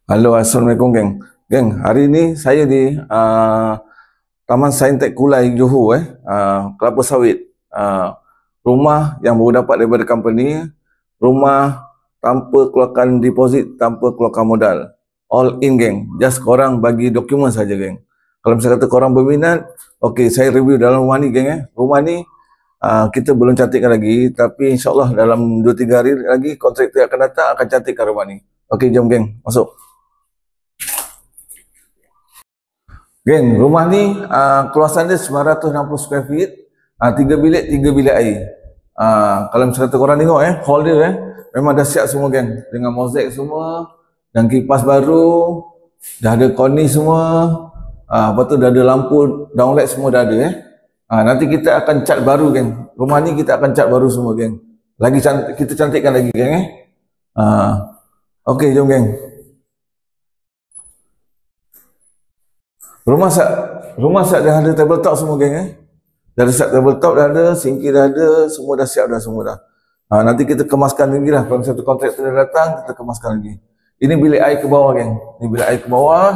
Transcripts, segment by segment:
Halo, Assalamualaikum geng. Geng, hari ni saya di Taman Saintek Kulai Johor kelapa sawit. Rumah yang baru dapat daripada company, rumah tanpa keluarkan deposit, tanpa keluarkan modal. All in geng. Just korang bagi dokumen saja geng. Kalau misalnya kata korang berminat, okey saya review dalam rumah ni geng. Rumah ni kita belum cantikkan lagi, tapi insyaAllah dalam 2-3 hari lagi kontraktor akan datang akan cantikkan rumah ni. Okey, jom geng, masuk. Geng, rumah ni keluasan dia 960 square feet, 3 bilik, 3 bilik air. Kalau misalnya korang tengok hall dia memang dah siap semua geng, dengan mozaik semua, dan kipas baru, dah ada cornice semua, lepas tu dah ada lampu downlight semua dah ada nanti kita akan cat baru geng. Rumah ni kita akan cat baru semua geng. Lagi kita cantikkan lagi geng Okey, jom geng. Rumah siap dah ada tabletop semua geng Dah ada siap tabletop, dah ada, sinki dah ada, semua dah siap dah semua dah. Nanti kita kemaskan lagi lah. Kalau satu kontraktor dah datang, kita kemaskan lagi. Ini bilik air ke bawah geng. Ini bilik air ke bawah.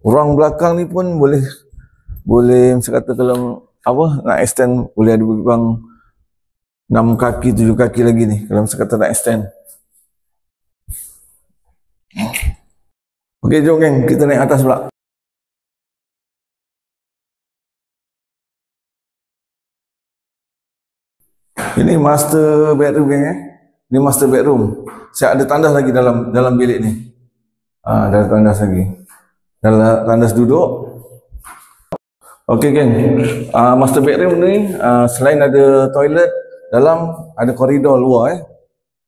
Ruang belakang ni pun boleh macam kata kalau nak extend, boleh ada bang 6 kaki, 7 kaki lagi ni kalau macam kata nak extend. Okey, jom geng, kita naik atas pula. Ini master bedroom geng Ini master bedroom. Saya ada tandas lagi dalam bilik ni. Ada tandas lagi. Dalam tandas duduk. Okey geng. Master bedroom ni selain ada toilet, dalam ada koridor luar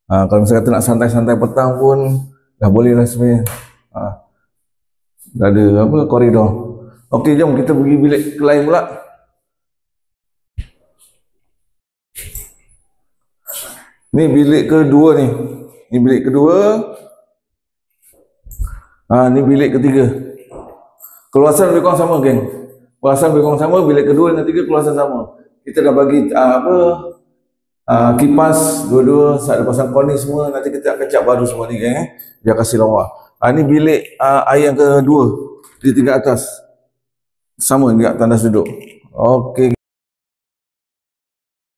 kalau misalnya kata nak santai-santai petang pun dah boleh lah sebenarnya. Dah ada koridor. Okey, jom kita pergi bilik lain pula. Ni bilik kedua ni. Ni bilik kedua. Ni bilik ketiga. Keluasan lebih kurang sama geng. Keluasan lebih kurang sama, bilik kedua dan ketiga keluasan sama. Kita dah bagi kipas dua-dua, ada pasang cornice semua. Nanti kita akan cat baru semua ni geng biar kasih lawa. Ni bilik air yang kedua di tingkat atas. Sama juga tandas duduk. Okey.